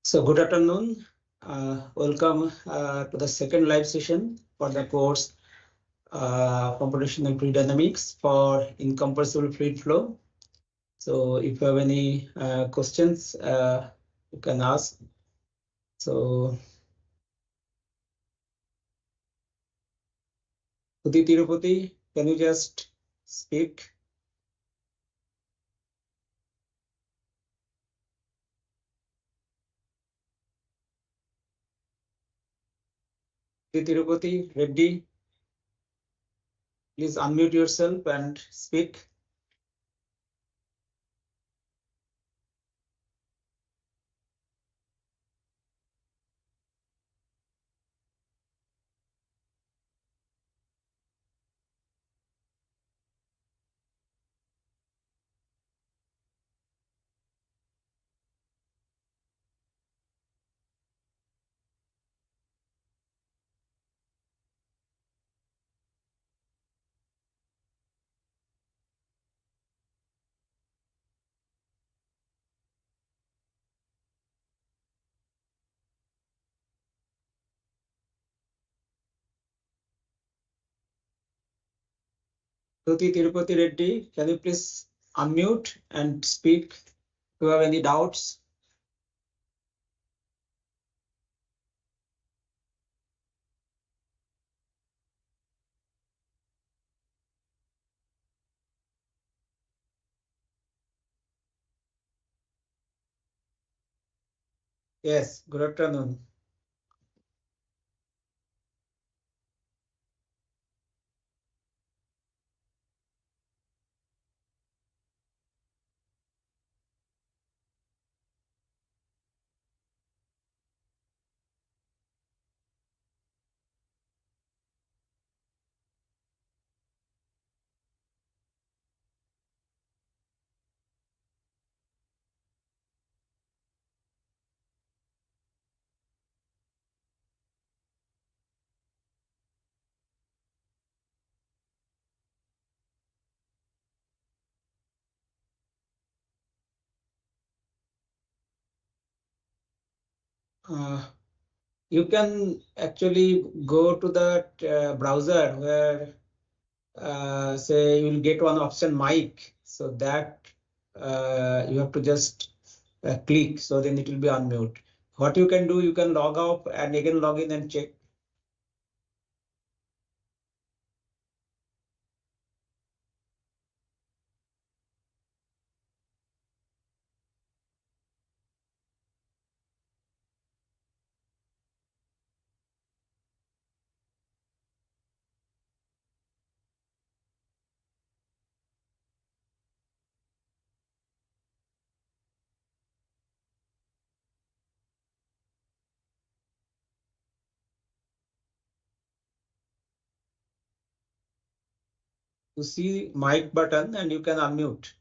So good afternoon. Welcome to the second live session for the course Computational Fluid Dynamics for incompressible fluid flow. So if you have any questions, you can ask. So Uti Tirupati, can you just speak? Uti Tirupati, Reddy, please unmute yourself and speak. Uti Tirupati Reddy, can you please unmute and speak? If you have any doubts? Yes, good afternoon. Uh, you can actually go to that browser where say you will get one option mic, so that you have to just click, so then it will be unmute. What you can do, you can log out and again log in and check to see mic button and you can unmute.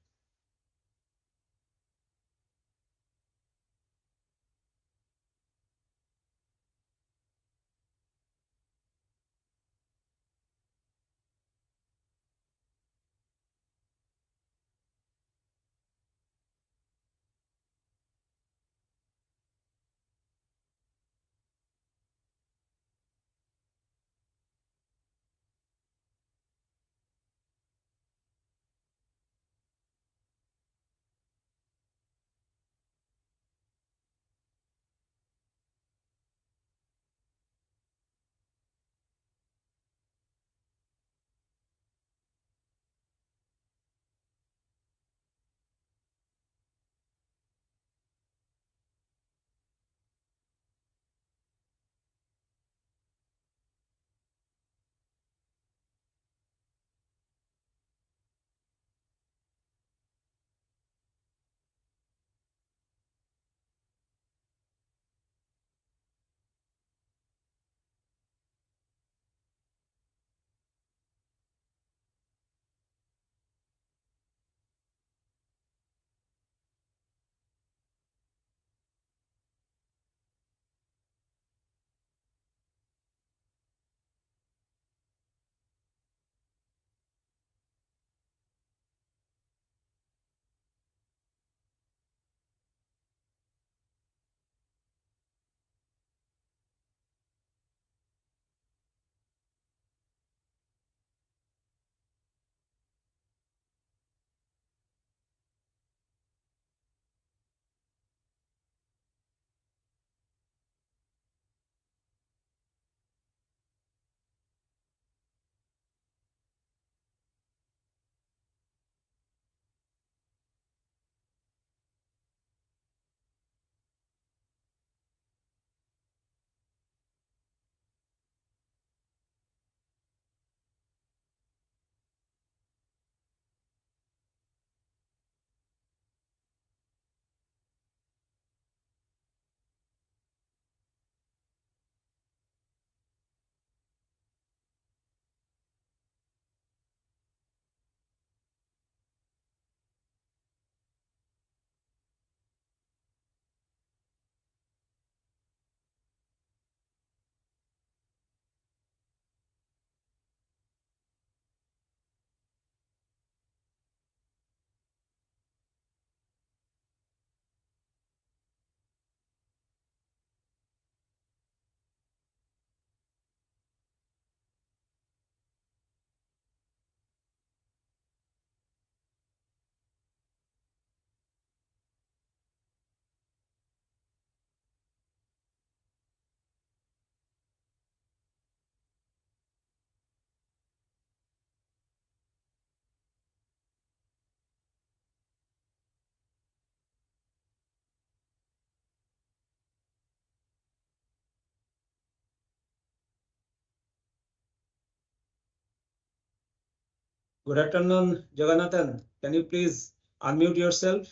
Good afternoon, Jagannathan. Can you please unmute yourself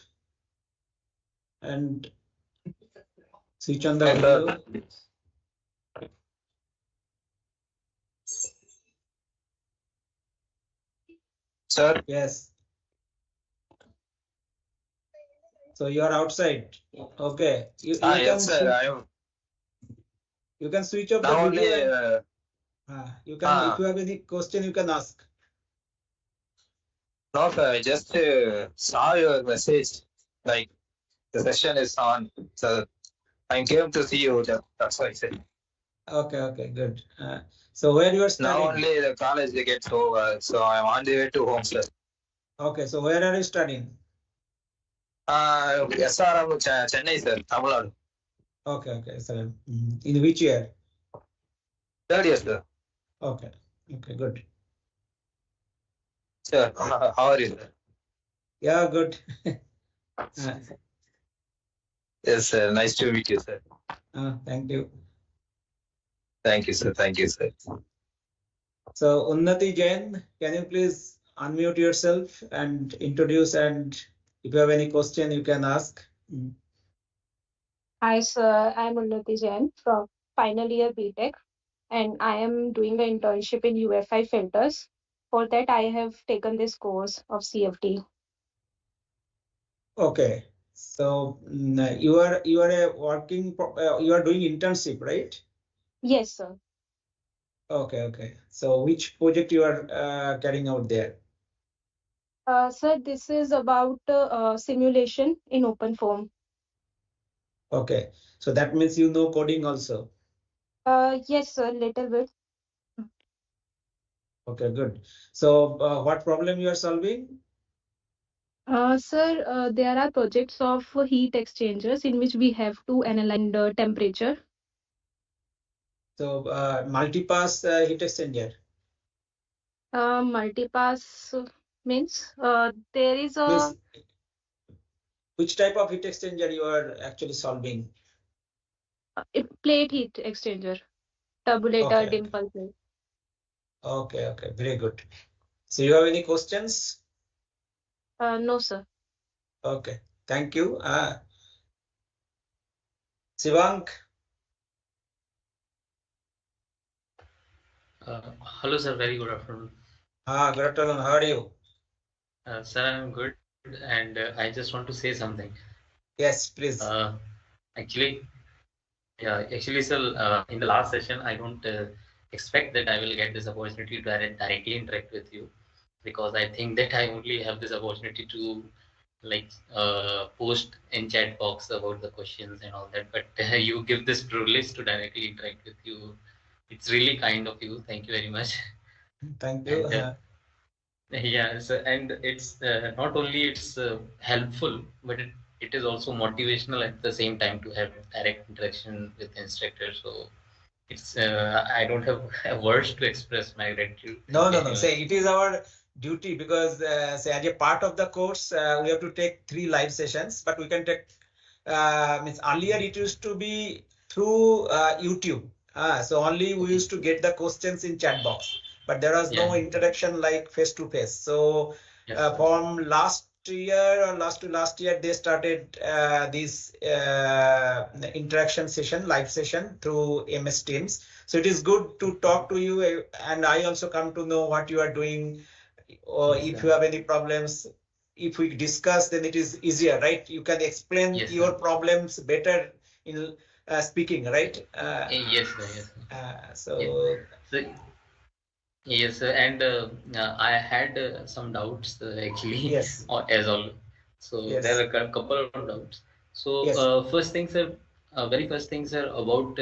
and switch on the video? Sir? Yes. So you are outside. Okay. You can Yes, sir. I am. you can switch off the Now video only. and you can, if you have any question, you can ask. No, sir. I just saw your message. Like the session is on. So I came to see you. That's why I said. Okay, good. So where you are Now studying? only the college gets over. So I'm on the way to home, sir. Okay, so where are you studying? SRM Chennai, sir. Tamil Nadu. Okay. So in which year? Third year, sir. Okay, good. Sir, how are you, sir? Yeah, good. Yes, sir. Nice to meet you, sir. Thank you. Thank you, sir. Thank you, sir. So Unnati Jain, can you please unmute yourself and introduce, and if you have any question, you can ask. Hi, sir. I'm Unnati Jain from final year BTech, and I am doing an internship in UFI filters. For that, I have taken this course of CFD. Okay, so you are a working, you are doing internship, right? Yes, sir. Okay. So which project you are carrying out there? Sir, this is about simulation in open form. Okay, so that means you know coding also. Yes, sir, little bit. Okay, good. So what problem you are solving? Sir, there are projects of heat exchangers in which we have to analyze the temperature. So multipass heat exchanger. Multipass means there is Means a which type of heat exchanger you are actually solving? plate heat exchanger, tabulator, dimple plate. Okay, very good. So you have any questions? No, sir. Okay, thank you. Sivank. Hello, sir. Very good afternoon. Good afternoon. How are you? Sir, I'm good, and I just want to say something. Yes, please. Actually, sir, in the last session, I don't expect that I will get this opportunity to directly interact with you, because I think that I only have this opportunity to like post in chat box about the questions and all that. But you give this privilege to directly interact with you. It's really kind of you. Thank you very much. Thank you. And yes, and it's not only it's helpful, but it is also motivational at the same time to have direct interaction with instructors. So it's I don't have words to express my gratitude. Thank you No. very much. Say it is our duty because say as a part of the course we have to take 3 live sessions, but we can take means earlier it used to be through YouTube. So only we used to get the questions in chat box, but there was no Yeah. interaction like face to face. So Yes. from last year or last year they started this interaction session, live session through MS Teams. So it is good to talk to you, and I also come to know what you are doing, or Yes, if sir. you have any problems. If we discuss, then it is easier, right? You can explain Yes, your sir. problems better in speaking, right? Yes, sir. Yes, sir. So So yes, sir. And I had some doubts actually, yes, or as all. So there yes, are a couple of doubts. So yes, first thing, sir, very first thing, sir, about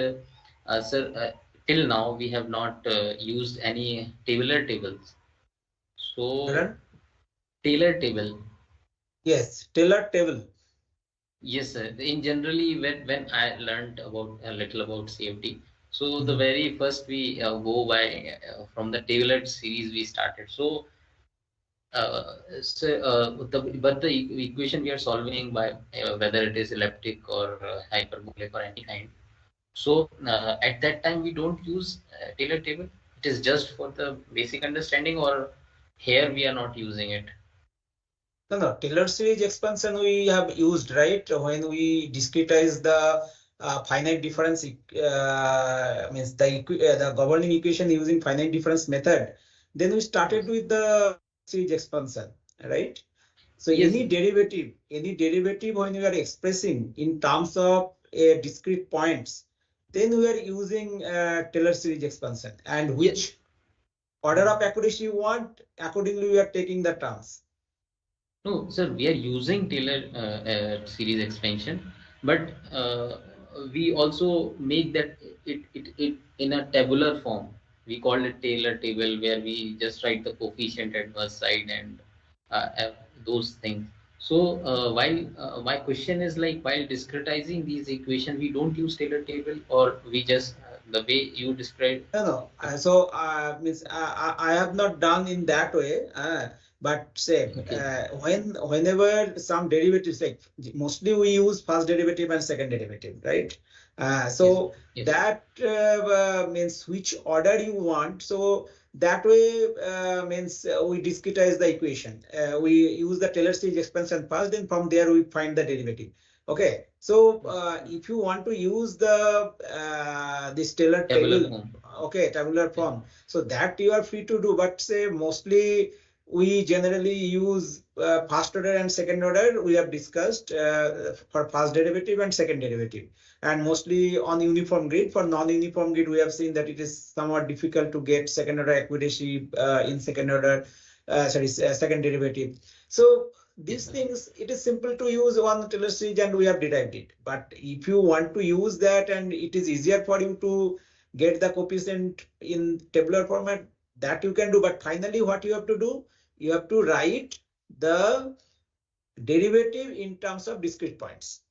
sir, till now we have not used any tabular tables. So Karan? tailor table, Yes, Taylor table. yes, sir. In generally, when I learned about a little about CFD, so the Mhm. very first we go by from the tailored series we started. So but the equation we are solving by whether it is elliptic or hyperbolic or any kind. So at that time we don't use Taylor table. It is just for the basic understanding, or Here we are not using it. No, Taylor series expansion we have used, right? When we discretize the finite difference, means the governing equation using finite difference method, then we started with the series expansion, right? So Yes. any derivative when we are expressing in terms of discrete points, then we are using Taylor series expansion, and which order of accuracy you want, accordingly we are taking the terms. No, sir, we are using Taylor series expansion, but we also make that it in a tabular form. We call it Taylor table, where we just write the coefficient at one side and those things. So while my question is like, while discretizing these equations, we don't use Taylor table, or we just the way you describe. No. So means I have not done in that way. But say Okay. whenever some derivatives, like mostly we use first derivative and second derivative, right? So Yes. that means which order you want. So that way means we discretize the equation. We use the Taylor series expansion first, then from there we find the derivative. Okay, so if you want to use the this Taylor Tabular table, form. okay, tabular form, so that you are free to do. But say mostly we generally use first order and second order. We have discussed for first derivative and second derivative, and mostly on uniform grid. For non-uniform grid, we have seen that it is somewhat difficult to get second order accuracy in second order, second derivative. So these things, it is simple to use one Taylor series and we have derived it. But if you want to use that and it is easier for you to get the coefficient in tabular format, that you can do. But finally, what you have to do, you have to write the derivative in terms of discrete points.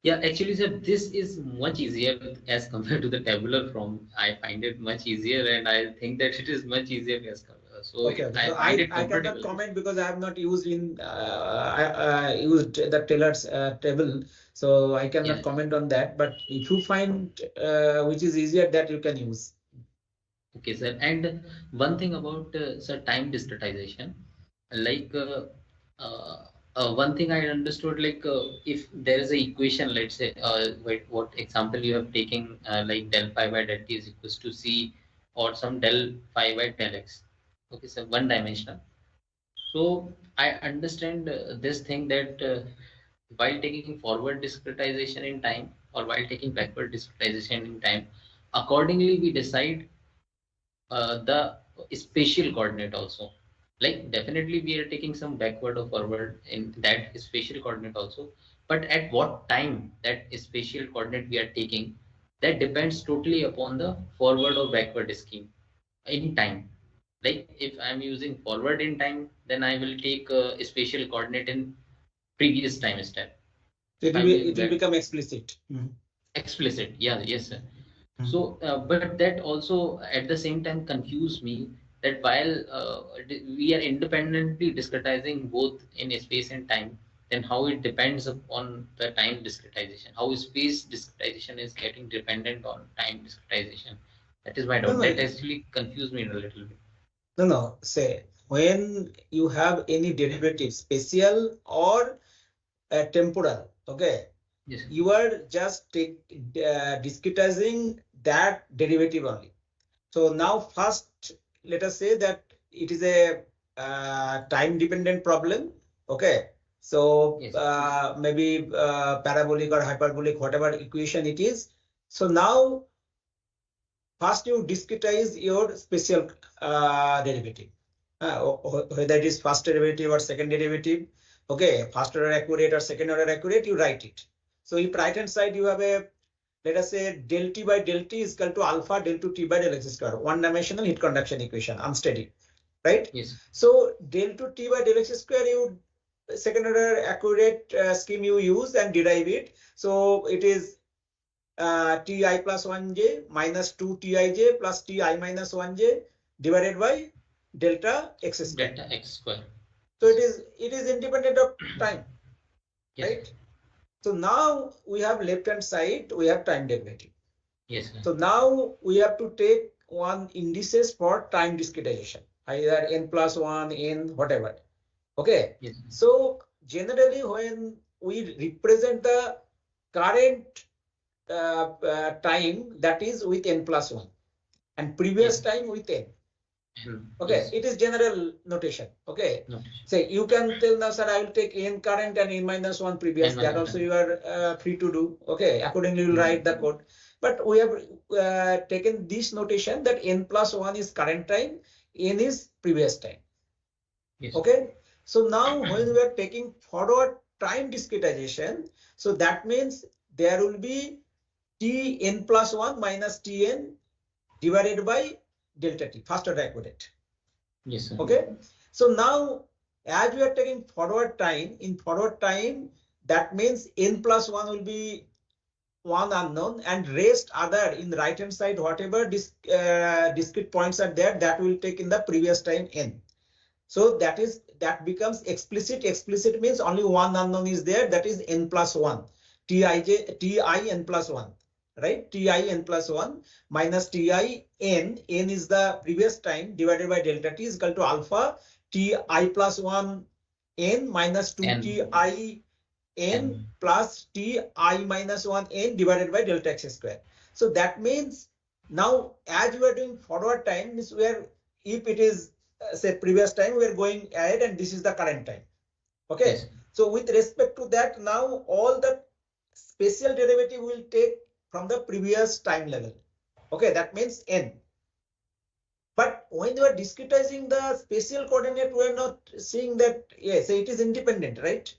Yeah, actually, sir, this is much easier as compared to the tabular form. I find it much easier, and I think that it is much easier as compared. So Okay. I So find it I cannot comfortable. comment because I have not used used the Taylor's table, so I cannot Yeah. comment on that. But if you find which is easier, that you can use. Okay, sir. And one thing about sir, time discretization, like one thing I understood, like if there is a equation, let's say, what example you have taken, like del phi by del t is equals to c, or some del phi by del x. Okay, so one dimensional. So I understand this thing that while taking forward discretization in time, or while taking backward discretization in time, accordingly we decide the spatial coordinate also. Like definitely we are taking some backward or forward in that spatial coordinate also, but at what time that spatial coordinate we are taking, that depends totally upon the forward or backward scheme in time. Like if I'm using forward in time, then I will take a spatial coordinate in previous time step. If I'm It using will back become explicit. explicit, yeah, yes, sir. Mhm. So, but that also at the same time confused me that while we are independently discretizing both in space and time, then how it depends upon the time discretization, how space discretization is getting dependent on time discretization. That is my No, doubt. no, That actually confused me a little bit. no. Say when you have any derivative, spatial or temporal, okay, Yes. you are just discretizing that derivative only. So now first, let us say that it is a time dependent problem. Okay. So Yes. maybe parabolic or hyperbolic, whatever equation it is. So now first you discretize your spatial derivative, whether it is first derivative or second derivative. Okay, first order accurate or second order accurate, you write it. So if right hand side you have a, let us say del t by del t is equal to alpha del 2 t by del x square, one dimensional heat conduction equation, unsteady, right? Yes. So del 2 t by del x square, you second order accurate scheme you use and derive it. So it is ti plus 1j minus 2 tij plus ti minus 1j divided by delta x square. Delta x square. So it is independent of time, Yes. right? So now we have left hand side, we have time derivative. Yes. So now we have to take one indices for time discretization. either n plus 1, n, whatever. Okay. Yes. So generally when we represent the current time, that is with n plus 1 and previous time with n. Okay, Yes. it is general notation. Okay, Notation. so you can tell now, sir, I will take n current and n minus 1 previous. That also you are free to do. Okay, accordingly you will write the code. But we have taken this notation that n plus 1 is current time, n is previous time. Yes. Okay, so now when we are taking forward time discretization, so that means there will be t n plus 1 minus tn divided by delta t, first order equated. Yes, sir. Okay, so now as we are taking forward time, in forward time, that means n plus 1 will be one unknown and rest other in right hand side, whatever discrete points are there, that will take in the previous time n. So that becomes explicit. Explicit means only one unknown is there, that is n plus 1, ti n plus 1, right? Ti n plus 1 minus ti n is the previous time divided by delta t is equal to alpha ti plus 1 n minus 2 ti n plus ti minus 1 n divided by delta x square. So that means now as we are doing forward time, means where if it is say previous time, we are going ahead and this is the current time. Okay. Yes. So with respect to that, now all the spatial derivative will take from the previous time level. Okay, that means n. But when you are discretizing the spatial coordinate, we are not seeing that, yes, it is independent, right?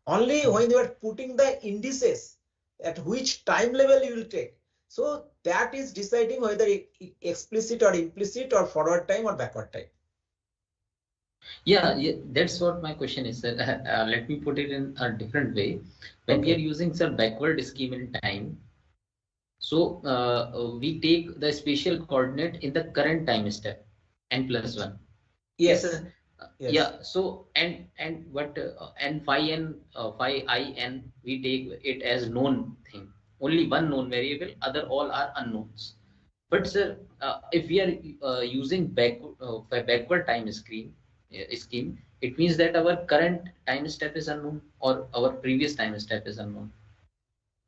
Only when you are putting the indices at which time level you will take. So that is deciding whether explicit or implicit or forward time or backward time. Yeah, that's what my question is, sir. Let me put it in a different way. When we are using, sir, backward scheme in time, so we take the spatial coordinate in the current time step, n plus 1. Yes. Yes. Yeah. So and what n phi n phi I n, we take it as known thing. Only one known variable, other all are unknowns. But sir, if we are using backward time scheme, it means that our current time step is unknown or our previous time step is unknown.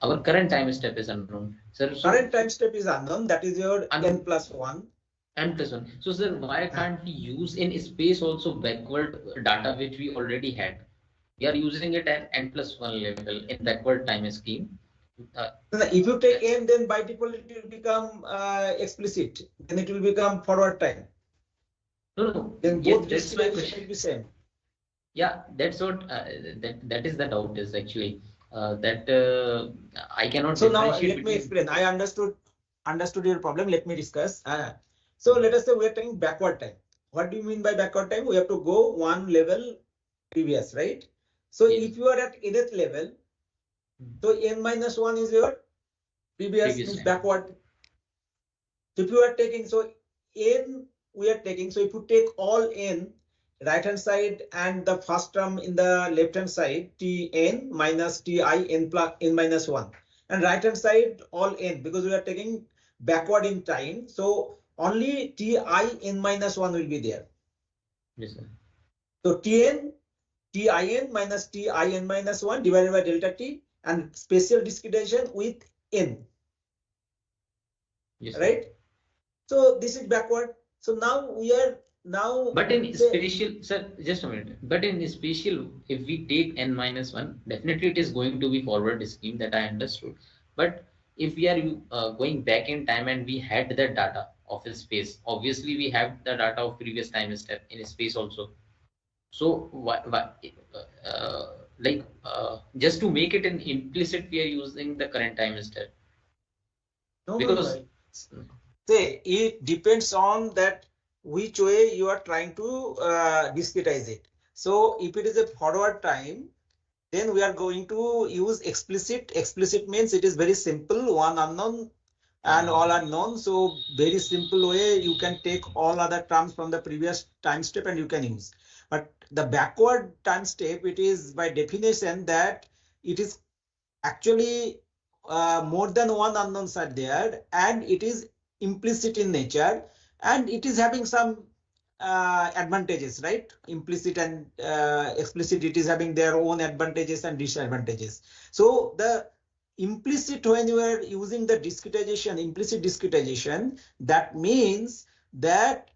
Our current time step is unknown. Sir, so current time step is unknown. That is your n plus 1. N plus 1. So sir, why can't we use in space also backward data which we already had? We are using it at n plus 1 level in backward time scheme. If you take n, then by default it will become explicit. Then it will become forward time. No. Then both discretization will be same. Yeah, that's what that is the doubt is actually that I cannot. So now let me explain. I understood your problem. Let me discuss. So let us say we are taking backward time. What do you mean by backward time? We have to go one level previous, right? So if you are at nth level, so n minus 1 is your previous means backward. So if you are taking, so n we are taking, so if you take all n right hand side and the first term in the left hand side, tn minus ti n plus n minus 1, and right hand side all n, because we are taking backward in time, so only ti n minus 1 will be there. Yes, sir. So tin minus tin minus 1 divided by delta t and spatial discretization with n. Yes, right? So this is backward. So now we are But in spatial, sir, just a minute. But in spatial, if we take n minus 1, definitely it is going to be forward scheme, that I understood. But if we are going back in time and we had the data of a space, obviously we have the data of previous time step in space also. So just to make it an implicit, we are using the current time step. No, because say it depends on that which way you are trying to discretize it. So if it is a forward time, then we are going to use explicit. Explicit means it is very simple, one unknown and all unknown. So very simple way you can take all other terms from the previous time step and you can use. But the backward time step, it is by definition that it is actually more than one unknowns are there and it is implicit in nature and it is having some advantages, right? Implicit and explicit, it is having their own advantages and disadvantages. So the implicit, when you are using the discretization, implicit discretization, that means that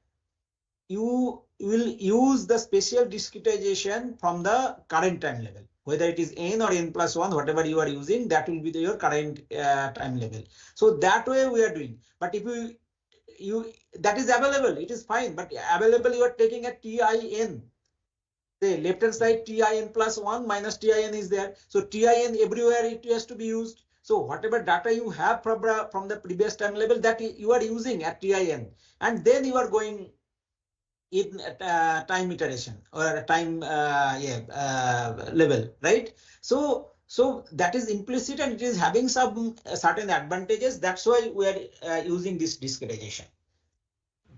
you will use the special discretization from the current time level, whether it is n or n plus 1, whatever you are using, that will be your current time level. So that way we are doing. But if you that is available, it is fine, but available you are taking a tin. The left hand side tin plus 1 minus tin is there. So tin everywhere it has to be used. So whatever data you have from the previous time level, that you are using at tin, and then you are going in time iteration or time level, right? So that is implicit and it is having some certain advantages. That's why we are using this discretization.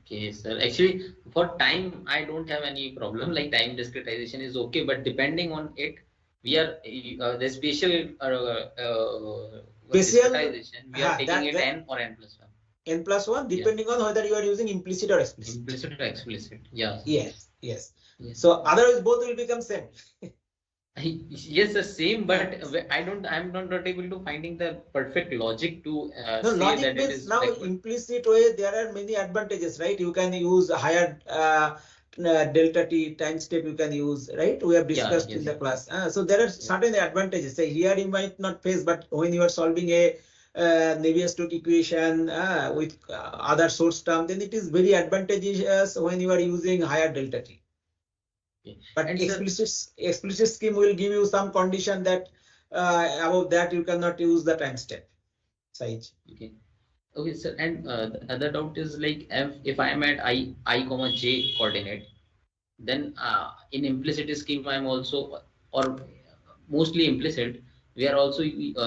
Okay, sir. Actually, for time, I don't have any problem. Like time discretization is okay, but depending on it, we are the spatial discretization. We are taking it n or n plus 1. N plus 1, depending on whether you are using implicit or explicit. Implicit or explicit, yeah. Yes. So otherwise both will become same. Yes, the same, but I'm not able to finding the perfect logic to no, say logic that means it is now backward. Implicit way there are many advantages, right? You can use higher delta t time step you can use, right? We have discussed in the class. So there are certain advantages. Say here you might not face, but when you are solving a Navier-Stokes equation with other source term, then it is very advantageous when you are using higher delta t. Okay. But explicit scheme will give you some condition that above that you cannot use the time step size. Okay, sir. And the other doubt is like if I am at I comma j coordinate, then in implicit scheme I am also, or mostly implicit, we are also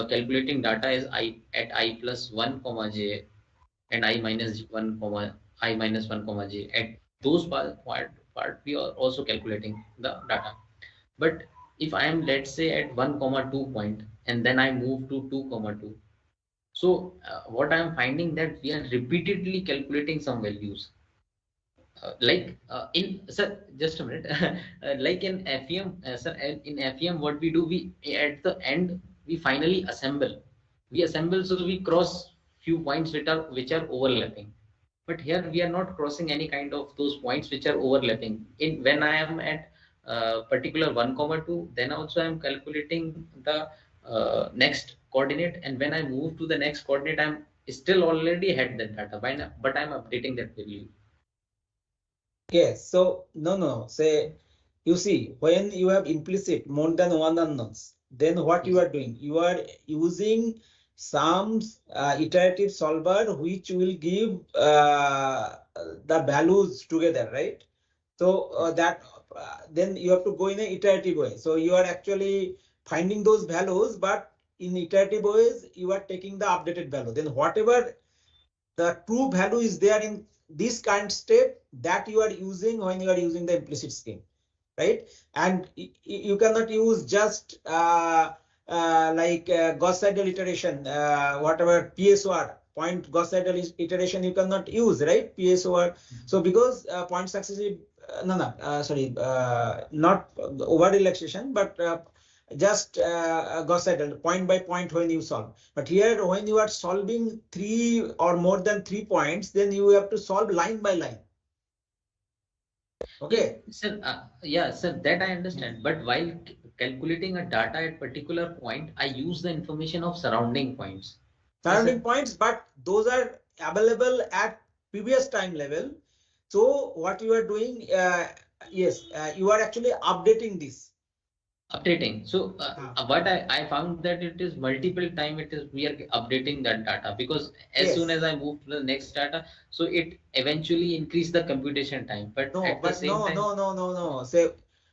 calculating data as at I plus 1 comma j and I minus 1 comma I minus 1 comma j. At those part we are also calculating the data. But if I am, let's say, at 1 comma 2 point and then I move to 2 comma 2. So what I am finding that we are repeatedly calculating some values. Sir, just a minute. Like in FEM, sir, in FEM, what we do, we at the end we finally assemble. We assemble, so we cross few points which are overlapping. But here we are not crossing any kind of those points which are overlapping. In when I am at particular 1 comma 2, then also I am calculating the next coordinate, and when I move to the next coordinate, I'm still already had that data, but I'm updating that value. Yes. So no. Say you see when you have implicit more than one unknowns, then what you are doing? You are using some iterative solver which will give the values together, right? So that then you have to go in an iterative way. So you are actually finding those values, but in iterative ways you are taking the updated value. Then whatever the true value is there in this kind step that you are using when you are using the implicit scheme, right? And you cannot use just like Gauss-Seidel iteration, whatever PSOR, point Gauss-Seidel iteration you cannot use, right? PSOR. So because point successive, not over relaxation, but just Gauss-Seidel point by point when you solve. But here when you are solving 3 or more than 3 points, then you have to solve line by line. Okay. Sir, sir, that I understand. But while calculating a data at particular point, I use the information of surrounding points. Surrounding points, but those are available at previous time level. So what you are doing, you are actually updating this. Updating. So what I found that it is multiple time we are updating that data, because as soon as I move to the next data, so it eventually increase the computation time. But no.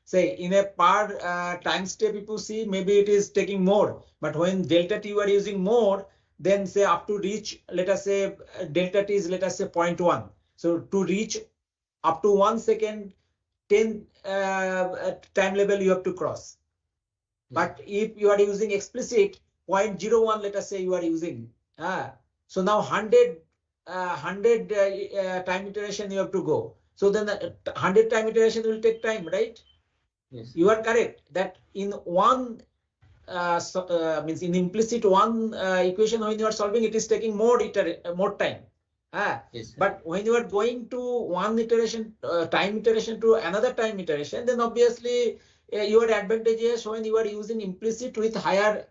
Say in a per time step, if you see, maybe it is taking more. But when delta t you are using more, then say up to reach, let us say delta t is, let us say 0.1. So to reach up to 1 second, 10 time level you have to cross. But if you are using explicit 0.01, let us say you are using, so now 100 time iteration you have to go. So then the 100 time iteration will take time, right? Yes. You are correct that in one means in implicit one equation when you are solving, it is taking more time. Yes, sir. But when you are going to one iteration, time iteration to another time iteration, then obviously you are advantageous when you are using implicit with higher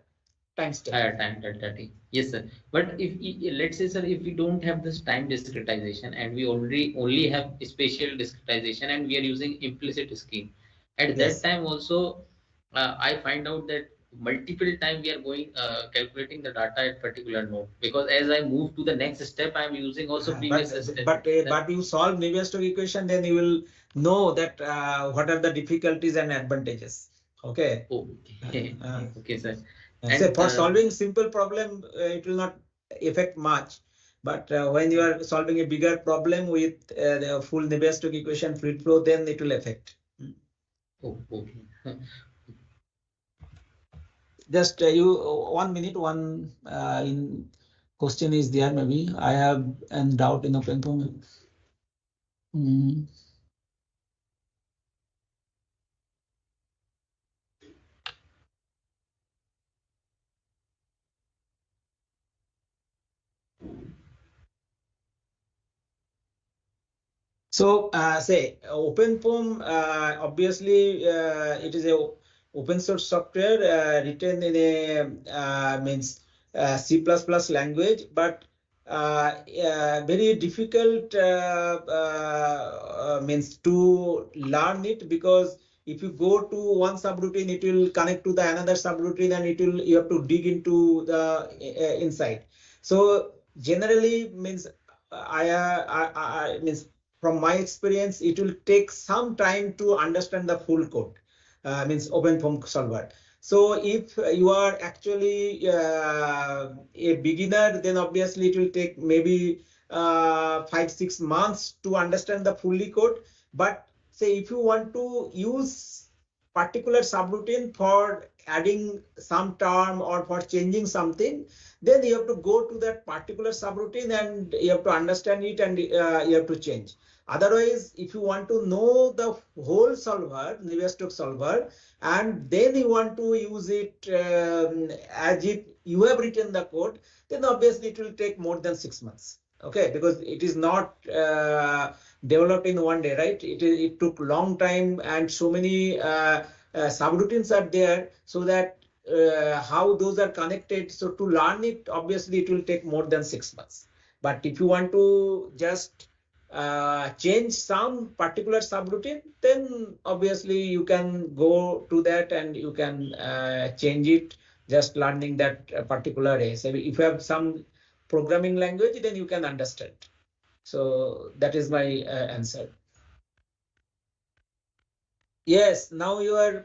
time step. Higher time delta t. Yes, sir. But if let's say, sir, if we don't have this time discretization and we already only have spatial discretization and we are using implicit scheme, at Yes. that time also, I find out that multiple time we are going calculating the data at particular node, because as I move to the next step, I am using also previous step. But you solve Navier-Stokes equation, then you will know that what are the difficulties and advantages. Okay. Okay. Okay, sir. And for solving simple problem, it will not affect much. But when you are solving a bigger problem with the full Navier-Stokes equation fluid flow, then it will affect. Okay. Just you 1 minute, one in question is there. Maybe I have a doubt in OpenFOAM. So say OpenFOAM, obviously it is a open source software written in a means C++ language, but very difficult means to learn it, because if you go to one subroutine, it will connect to the another subroutine, and it will you have to dig into the inside. So generally means I means from my experience, it will take some time to understand the full code, means OpenFOAM solver. So if you are actually a beginner, then obviously it will take maybe 5-6 months to understand the fully code. But say if you want to use particular subroutine for adding some term or for changing something, then you have to go to that particular subroutine and you have to understand it, and you have to change. Otherwise, if you want to know the whole solver, Navier-Stokes solver, and then you want to use it as if you have written the code, then obviously it will take more than 6 months. Okay, because it is not developed in one day, right? It took long time, and so many subroutines are there, so that how those are connected. So to learn it, obviously it will take more than 6 months. But if you want to just change some particular subroutine, then obviously you can go to that and you can change it, just learning that particular way. So if you have some programming language, then you can understand. So that is my answer. Yes, now you are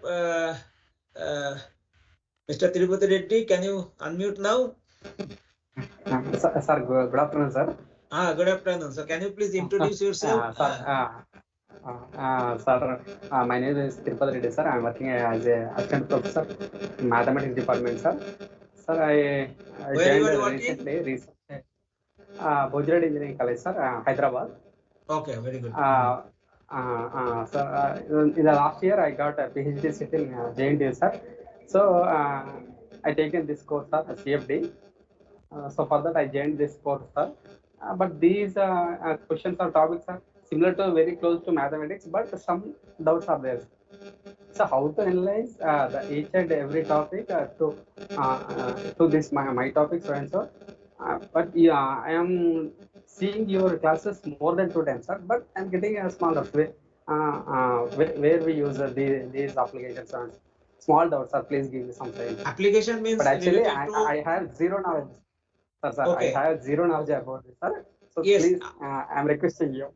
Mr. Tirupati Reddy. Can you unmute now? Sir, good afternoon, sir. Good afternoon. So can you please introduce yourself? Sir, my name is Tirupati Reddy, sir. I am working as a assistant professor in mathematics department, sir. Sir, I joined recently Bojirad Engineering College, sir, Hyderabad. Okay, very good. In the last year, I got a PhD seat in JNTU, sir. So I taken this course, sir, CFD. So for that, I joined this course, sir. But these questions or topics are similar to very close to mathematics, but some doubts are there. So how to analyze each and every topic to this my topic, so and so. But yeah, I am seeing your classes more than 2 times, sir. But I'm getting a small doubts where we use these applications. Small doubts, sir. Please give me some time. Application means. But actually, I have zero knowledge. Sir, okay. I have zero knowledge about this, sir. So yes, please, I'm requesting you.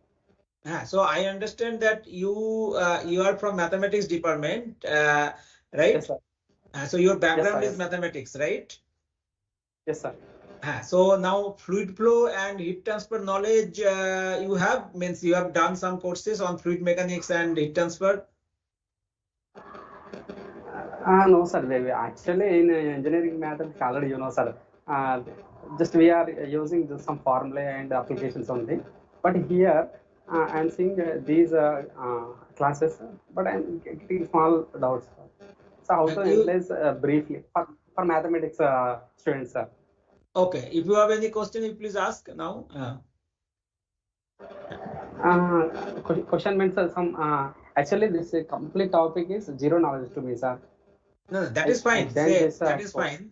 So I understand that you are from mathematics department, right? Yes, sir. So your background is mathematics, right? Yes, sir. So now fluid flow and heat transfer knowledge you have, means you have done some courses on fluid mechanics and heat transfer. No, sir. Actually, in engineering mathematics, already you know, sir. Just we are using some formula and applications only. But here, I'm seeing these classes, but I'm getting small doubts. So how to You analyze briefly for mathematics students, sir? okay? If you have any question, you please ask now. Question means some actually this complete topic is zero knowledge to me, sir. No, that is I fine. joined Say this that is course. fine.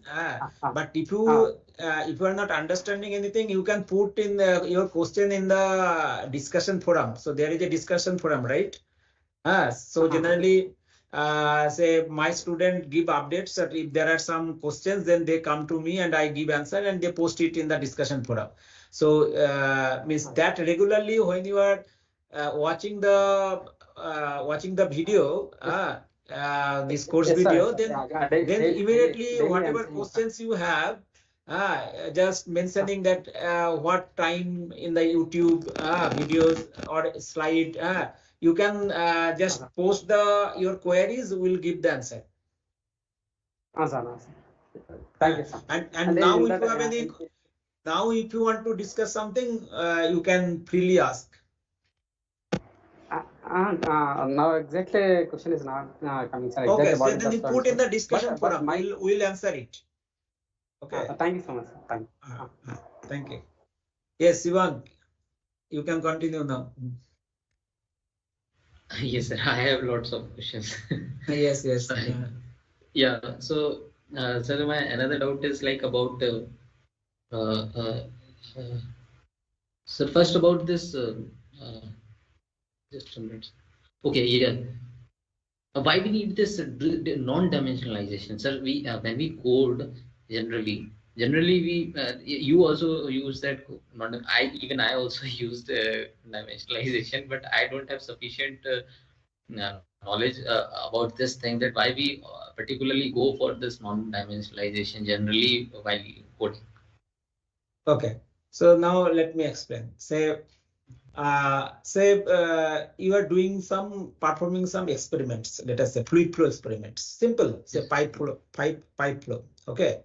But if you are not understanding anything, you can put in your question in the discussion forum. So there is a discussion forum, right? So generally, say my student give updates that if there are some questions, then they come to me and I give answer and they post it in the discussion forum. So means that regularly when you are watching the video, this course Yes, sir. video, Yes, sir. then immediately Daily whatever I'm seeing, sir. questions you have, just mentioning that what time in the YouTube videos or slide, you can just post your queries. We'll give the answer. Sir. Thank you, sir. And now if you have any, now if you want to discuss something, you can freely ask. Now exactly question is not coming, sir. Okay, Exactly so then you put in the discussion forum. We'll answer it. Okay. Thank you so much, sir. Thank you. Thank you. Yes, Sivan, you can continue now. Yes, sir. I have lots of questions. Yes. Yeah. So, sir, my another doubt is like about. So first about this. Just a minute. Okay. Yeah. Why we need this non-dimensionalization, sir? We when we code generally we you also use that non. I also used dimensionalization, but I don't have sufficient knowledge about this thing, that why we particularly go for this non-dimensionalization generally while coding. Okay. So now let me explain. Say you are performing some experiments. Let us say fluid flow experiments. Simple. Say Yes. pipe flow. Okay.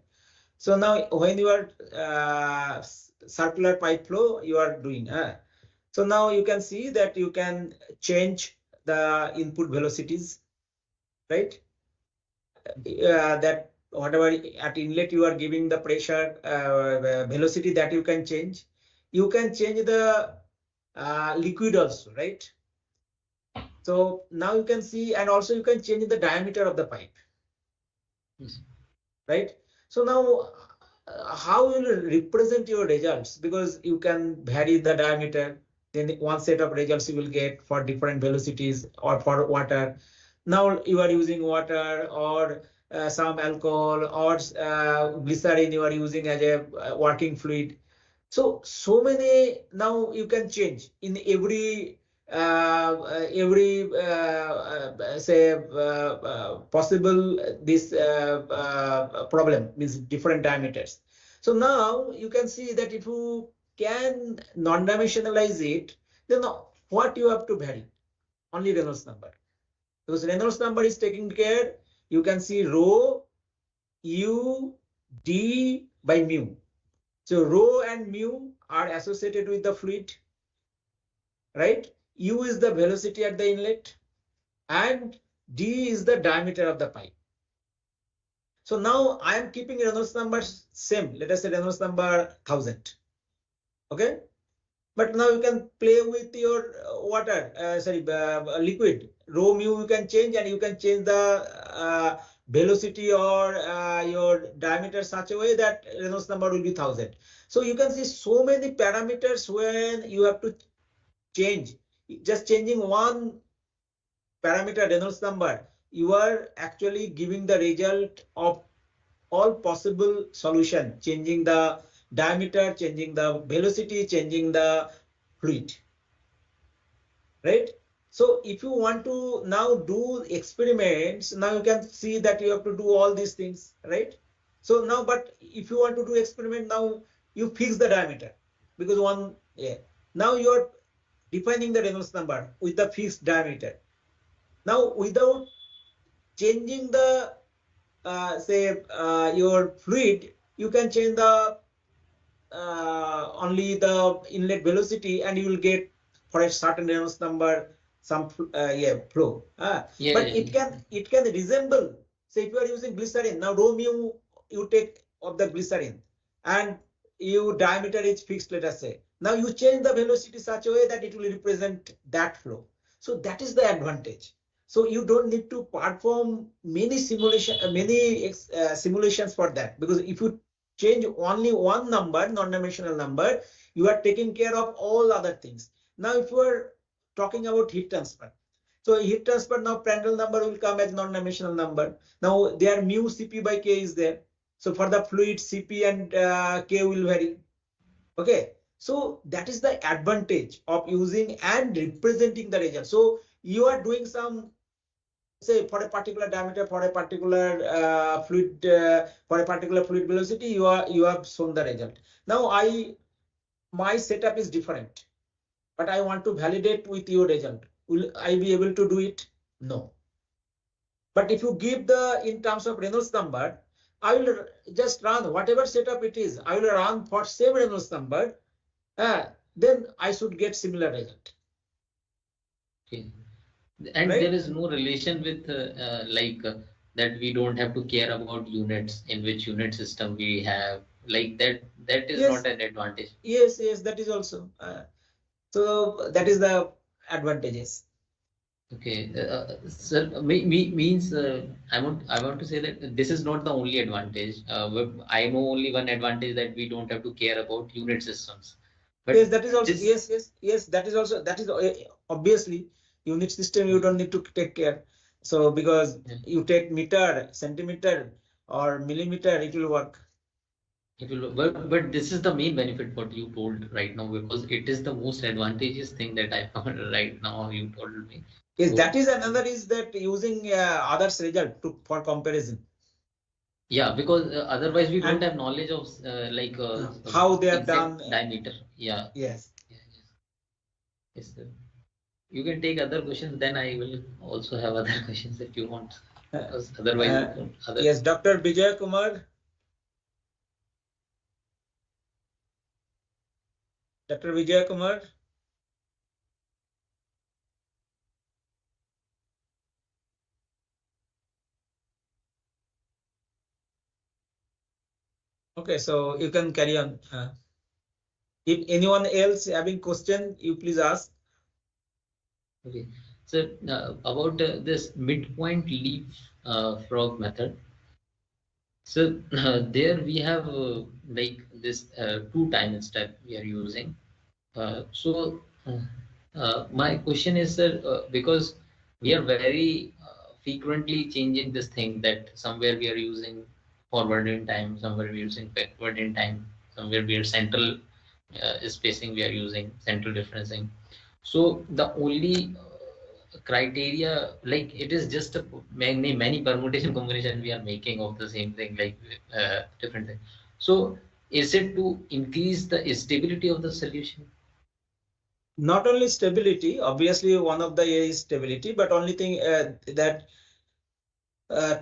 So now when you are circular pipe flow, you are doing. So now you can see that you can change the input velocities, right? That whatever at inlet you are giving the pressure velocity, that you can change. You can change the liquid also, right? So now you can see, and also you can change the diameter of the pipe. Yes. Right? So now how will you represent your results? Because you can vary the diameter, then one set of results you will get for different velocities or for water. Now you are using water or some alcohol or glycerin you are using as a working fluid. So many now you can change in every say possible this problem, means different diameters. So now you can see that if you can non-dimensionalize it, then what you have to vary? Only Reynolds number. Because Reynolds number is taking care, you can see rho u d by mu. So rho and mu are associated with the fluid, right? U is the velocity at the inlet and d is the diameter of the pipe. So now I am keeping Reynolds number same. Let us say Reynolds number 1000. Okay. But now you can play with your water, liquid. Rho mu you can change, and you can change the velocity or your diameter such a way that Reynolds number will be 1000. So you can see so many parameters when you have to change. Just changing one parameter, Reynolds number, you are actually giving the result of all possible solution, changing the diameter, changing the velocity, changing the fluid, right? So if you want to now do experiments, now you can see that you have to do all these things, right? So now, but if you want to do experiment, now you fix the diameter, because now you are defining the Reynolds number with the fixed diameter. Now without changing the your fluid, you can change the only the inlet velocity, and you will get for a certain Reynolds number, some flow. But it can resemble. Say if you are using glycerin, now rho mu you take of the glycerin, and your diameter is fixed, let us say. Now you change the velocity such a way that it will represent that flow. So that is the advantage. So you don't need to perform many simulations for that, because if you change only one number, non-dimensional number, you are taking care of all other things. Now if you are talking about heat transfer, so heat transfer, now Prandtl number will come as non-dimensional number. Now their mu Cp by K is there. So for the fluid, Cp and K will vary. Okay, so that is the advantage of using and representing the result. So you are doing some, say for a particular diameter, for a particular fluid, for a particular fluid velocity, you have shown the result. Now my setup is different, but I want to validate with your result. Will I be able to do it? No. But if you give in terms of Reynolds number, I will just run whatever setup it is. I will run for same Reynolds number. Then I should get similar result. Okay. And right? There is no relation with that we don't have to care about units, in which unit system we have, like that is not an advantage. Yes, that is also. So that is the advantages. Okay, sir, means I want to say that this is not the only advantage. I know only one advantage, that we don't have to care about unit systems. But yes, that is also yes. That is obviously unit system. You don't need to take care. So because you take meter, centimeter, or millimeter, it will work. It will, but this is the main benefit what you told right now, because it is the most advantageous thing that I found right now. You told me. Yes, so, that is another is that using others' result for comparison. Yeah, because otherwise we don't have knowledge of how they have done diameter. Yeah. Yes. Yes, sir. You can take other questions. Then I will also have other questions if you want. Otherwise, yes, Dr. Vijay Kumar. Dr. Vijay Kumar. Okay, so you can carry on. If anyone else having question, you please ask. Okay, so about this midpoint leaf frog method. So there we have like this 2 time step we are using. My question is, sir, because we are very frequently changing this thing, that somewhere we are using forward in time, somewhere we are using backward in time, somewhere we are central spacing, we are using central differencing. So the only criteria, like it is just a many permutation combination we are making of the same thing, like different thing. So is it to increase the stability of the solution? Not only stability, obviously one of the is stability, but only thing that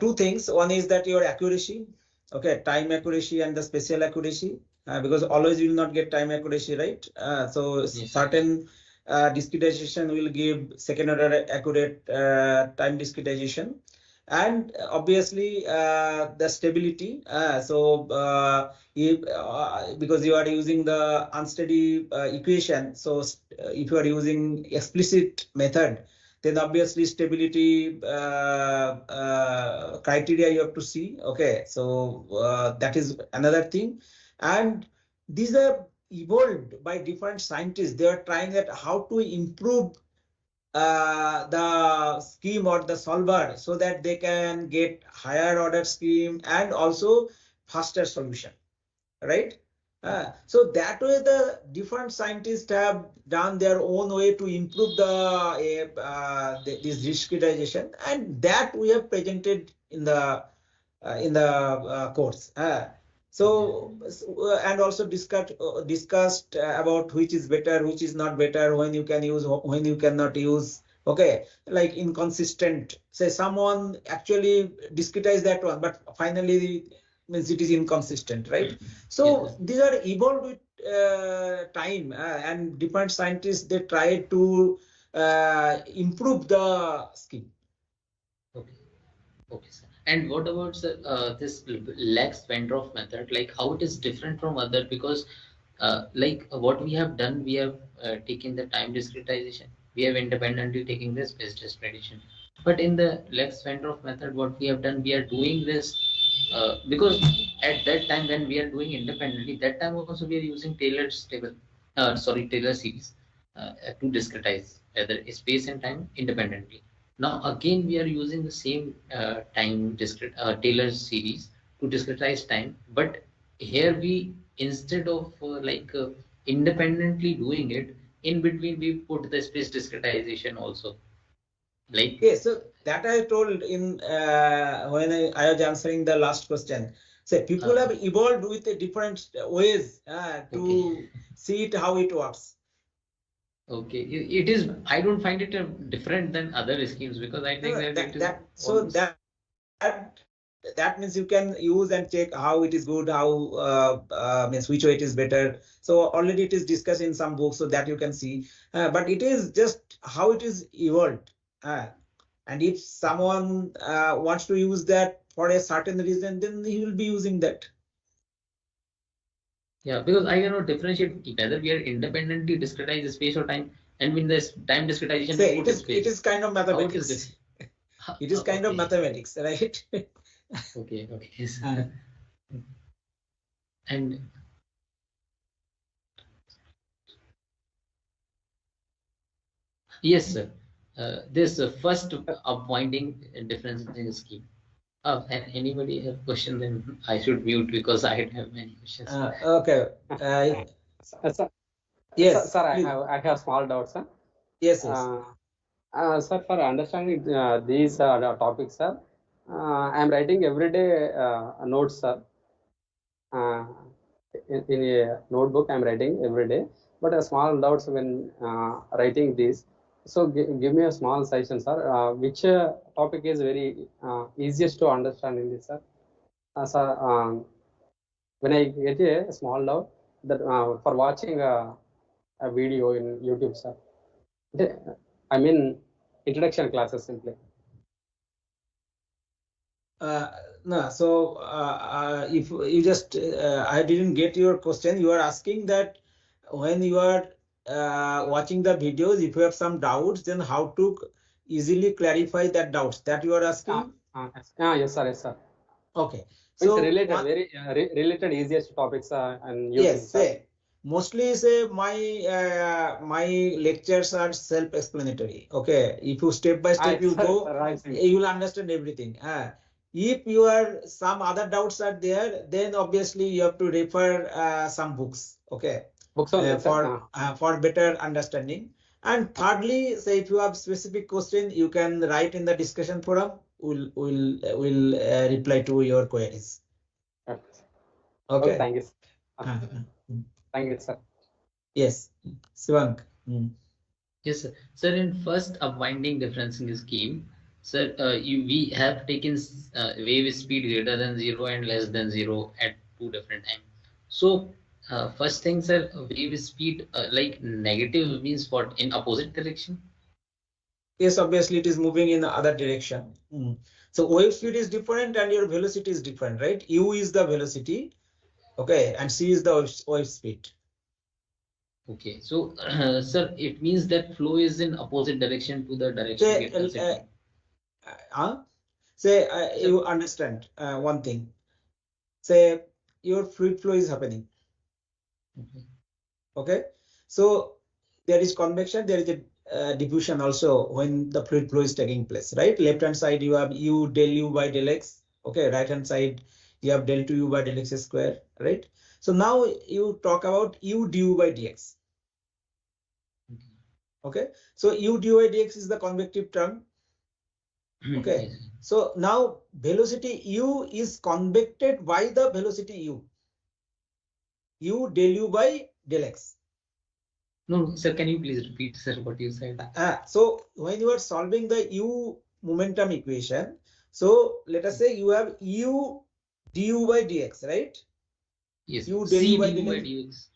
2 things. One is that your accuracy, okay, time accuracy and the spatial accuracy, because always you will not get time accuracy, right? So yes, certain discretization will give second order accurate time discretization, and obviously the stability. Because you are using the unsteady equation, so if you are using explicit method, then obviously stability criteria you have to see. Okay, so that is another thing, and these are evolved by different scientists. They are trying that how to improve the scheme or the solver, so that they can get higher order scheme and also faster solution, right? So that way the different scientists have done their own way to improve this discretization, and that we have presented in the course. And also discussed about which is better, which is not better, when you can use, when you cannot use. Okay, like inconsistent. Say someone actually discretized that one, but finally means it is inconsistent, right? So these are evolved with time, and different scientists, they try to improve the scheme. Okay. Okay, sir. And what about sir, this Lex Vendroff method? Like how it is different from other? Because like what we have done, we have taken the time discretization. We have independently taken this space discretization. But in the Lex Vendroff method, what we have done, we are doing this because at that time when we are doing independently, that time also we are using Taylor's table, Taylor series to discretize either space and time independently. Now again we are using the same Taylor series to discretize time, but here we, instead of independently doing it, in between we put the space discretization also. Like okay, so that I told in when I was answering the last question. So people have evolved with a different ways to see it how it works. Okay, it is. I don't find it different than other schemes because I think that means you can use and check how it is good, how means which way it is better. So already it is discussed in some books, so that you can see. But it is just how it is evolved. And if someone wants to use that for a certain reason, then he will be using that. Yeah, because I cannot differentiate whether we are independently discretize space or time, and when this time discretization, it is kind of mathematics. It is kind of mathematics, right? Okay. And yes, sir. This first appointing difference in the scheme. Anybody have question? Then I should mute because I have many questions. Okay. Sir, yes, sir, I have small doubts, sir. Yes. Sir, for understanding these topics, sir, I am writing every day notes, sir. In a notebook, I am writing every day, but a small doubts when writing this. So give me a small session, sir. Which topic is very easiest to understand in this, sir? Sir, when I get a small doubt, that for watching a video in YouTube, sir. I mean, introduction classes simply. No, so if you just, I didn't get your question. You are asking that when you are watching the videos, if you have some doubts, then how to easily clarify that doubts that you are asking? Yes, sir. Yes, sir. Okay. So it's related, very related, easiest topics and yes, mostly say my my lectures are self-explanatory. Okay, if you step by step you go, you will understand everything. If you are some other doubts are there, then obviously you have to refer some books. Okay, books for better understanding. And thirdly, say if you have specific question, you can write in the discussion forum. We'll reply to your queries. Okay. Thank you. Thank you, sir. Yes, Sivank. Yes, sir. Sir, in first upwinding differencing scheme, sir, we have taken wave speed greater than 0 and less than 0 at two different times. So first thing, sir, wave speed like negative means what, in opposite direction? Yes, obviously it is moving in the other direction. So wave speed is different and your velocity is different, right? U is the velocity, okay, and C is the wave speed. Okay, so sir, it means that flow is in opposite direction to the direction. You understand one thing. Say your fluid flow is happening. Okay, so there is convection, there is a diffusion also when the fluid flow is taking place, right? Left hand side you have U del U by del X. Okay, right hand side you have del 2U by del X square, right? So now you talk about U du by dx. Okay, so U du by dx is the convective term. Okay, so now velocity U is convected by the velocity U. U del U by del X. No, sir, can you please repeat, sir, what you said? So when you are solving the U momentum equation, so let us say you have U du by dx, right? Yes, U del U by dx.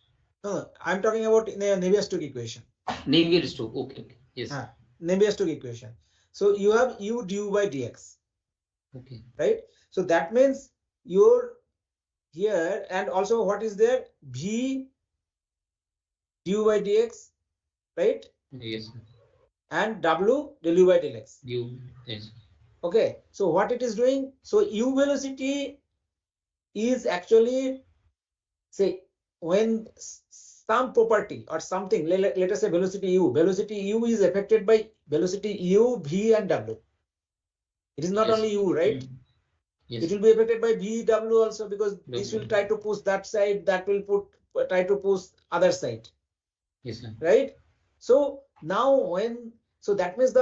No, I'm talking about in a Navier-Stokes equation. Navier-Stokes. Okay. Yes. Navier-Stokes equation. So you have u du by dx. Okay. Right. So that means your here, and also what is there? V du by dx, right? Yes. And w del u by del x. Yes. Okay. So what it is doing? So u velocity is actually, say, when some property or something, let us say velocity u is affected by velocity u, v, and w. It is not Yes. only u, right? Yes. It will be affected by v, w also, because this will try to push that side, that will try to push other side. Yes, sir. Right? So now so that means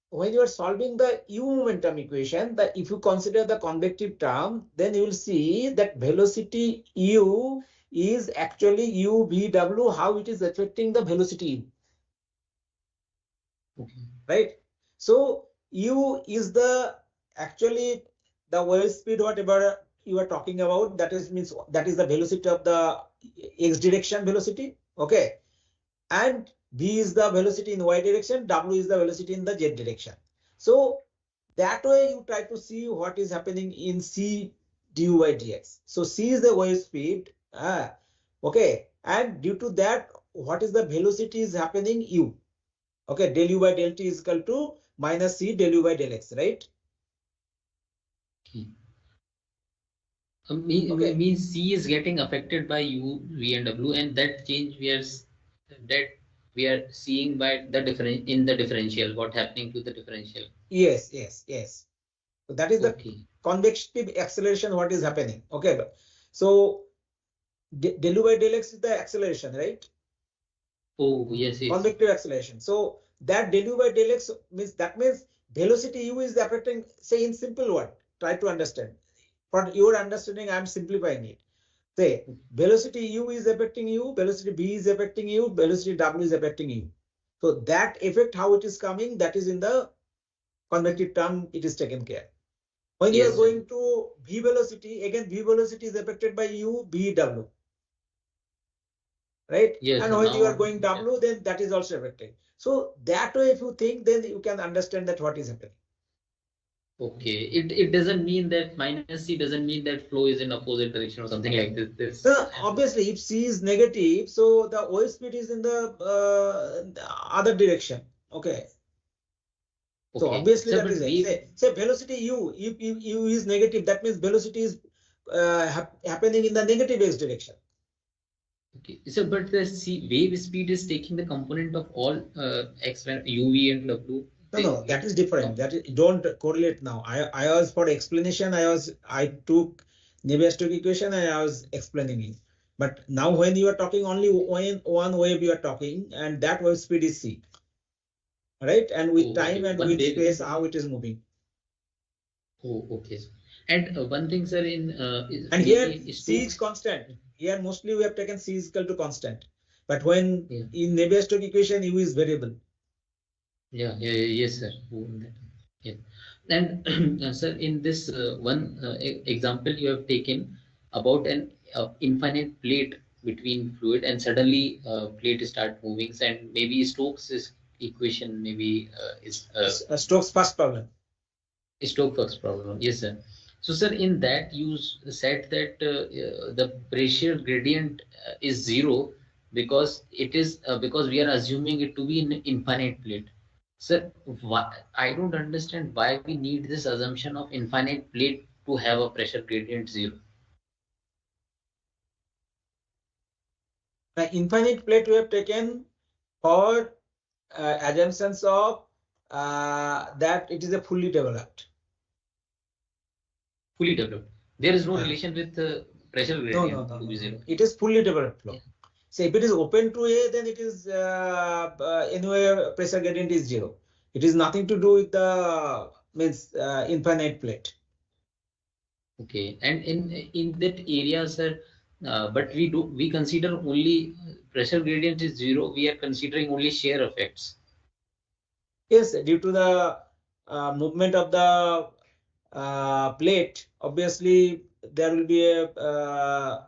when you are solving the u momentum equation, that if you consider the convective term, then you will see that velocity u is actually u v w, how it is affecting the velocity u. Okay. Right? So u is actually the wave speed, whatever you are talking about, that is the velocity of the x direction velocity. Okay. And v is the velocity in y direction, w is the velocity in the z direction. So that way you try to see what is happening in c du by dx. So c is the wave speed. Okay. And due to that, what is the velocity is happening? U. Okay. Del u by del t is equal to minus c del u by del x, right? Okay. Okay. Means C is getting affected by U, V, and W, and that change we are seeing by the differential. What happening to the differential? Yes. So that is the Okay. convective acceleration. What is happening? Okay. So del u by del x is the acceleration, right? Oh, yes. Convective acceleration. So that del u by del x means velocity u is affecting, say in simple word, try to understand. For your understanding, I'm simplifying it. Say velocity u is affecting u, velocity v is affecting u, velocity w is affecting u. So that effect, how it is coming, that is in the convective term, it is taken care. When you are going to v velocity, again v velocity is affected by u, v, w. Right? Yes, and when now, you are going w, then that is also affected. So that way, if you think, then you can understand that what is happening. Okay, it doesn't mean that minus C doesn't mean that flow is in opposite direction or something like this. Obviously, if C is negative, so the wave speed is in the other direction. Okay. So obviously that is it. Say velocity u, if u is negative, that means velocity is happening in the negative x direction. Okay, so but the wave speed is taking the component of all x, u, v, and w. No, that is different. That is, don't correlate now. I was for explanation. I took Navier-Stokes equation and I was explaining it. But now when you are talking only one wave you are talking, and that wave speed is c, right? And with time and with space, how it is moving. Oh, okay. And one thing, sir, and here c is constant. Here mostly we have taken c is equal to constant. But when in Navier-Stokes equation, u is variable. Yes, sir. Yeah. And sir, in this one example you have taken about an infinite plate between fluid, and suddenly plate start moving, and maybe Stokes' equation maybe is Stokes' first problem. Stokes' first problem. Yes, sir. So, sir, in that you said that the pressure gradient is zero because it is because we are assuming it to be an infinite plate. Sir, I don't understand why we need this assumption of infinite plate to have a pressure gradient zero. The infinite plate we have taken for assumptions of that it is a fully developed. Fully developed. There is no relation with pressure gradient to be zero. It is fully developed flow. So if it is open to A, then it is anyway pressure gradient is zero. It is nothing to do with the infinite plate. Okay, and in that area, sir, but we consider only pressure gradient is zero. We are considering only shear effects. Yes, due to the movement of the plate, obviously there will be a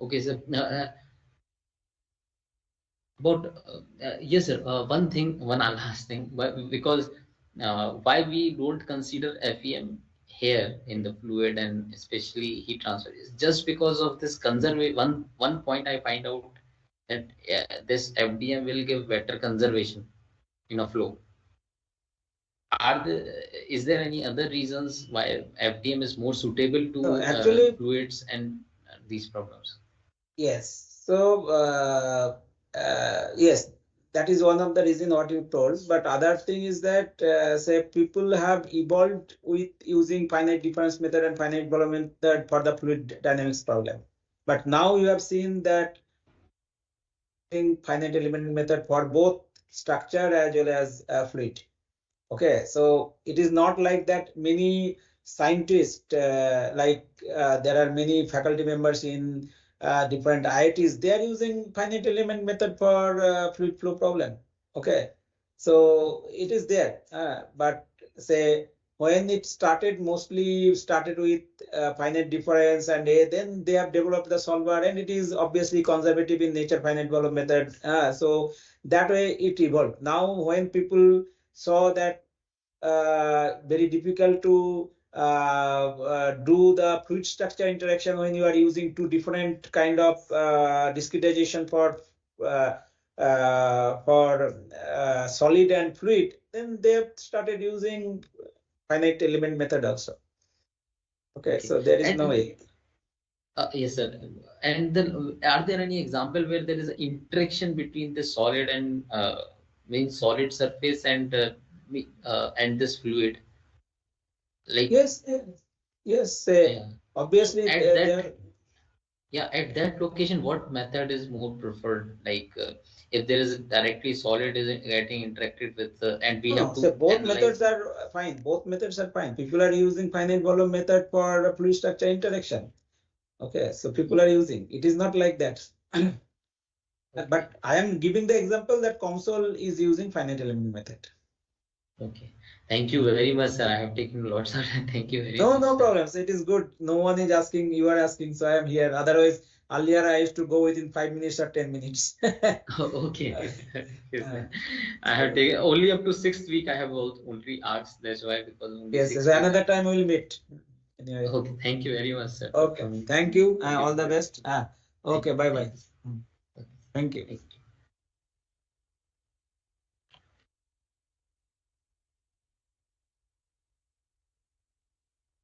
Okay, sir. About yes, sir. One thing, one last thing, but because why we don't consider FEM here in the fluid and especially heat transfer is just because of this conservation. One point I find out that this FDM will give better conservation in a flow. Is there any other reasons why FDM is more suitable to No, actually, fluids and these problems? yes. So yes, that is one of the reason what you told. But other thing is that say people have evolved with using finite difference method and finite volume method for the fluid dynamics problem. But now you have seen that finite element method for both structure as well as fluid. Okay, so it is not like that many scientists, there are many faculty members in different IITs, they are using finite element method for fluid flow problem. Okay, so it is there, but say when it started, mostly started with finite difference, and then they have developed the solver, and it is obviously conservative in nature, finite volume method. So that way it evolved. Now when people saw that very difficult to do the fluid structure interaction when you are using two different kind of discretization uh, for solid and fluid, then they have started using finite element method also. Okay, so there is no way. Yes, sir. And then, are there any example where there is an interaction between the solid and mean solid surface and this fluid? Like Yes, yes. yeah. Obviously, So there. at that location, what method is more preferred? Like if there is directly solid is getting interacted with, and we have to So both analyze. methods are fine. Both methods are fine. People are using finite volume method for fluid structure interaction. Okay, so people are using. It is not like that. But I am giving the example that COMSOL is using finite element method. Okay. Thank you very much, sir. I have taken lots of time. Thank you very much. No problems. It is good. No one is asking. You are asking, so I am here. Otherwise, earlier I used to go within 5 minutes or 10 minutes. Okay. Yes, I have taken only up to 6th week. I have only asked. That's why, because only Yes, sixth so week. another time we will meet. Anyway. Okay. Thank you very much, sir. Okay. Thank you. All the best. Okay. Bye bye. Thank you. Thank you.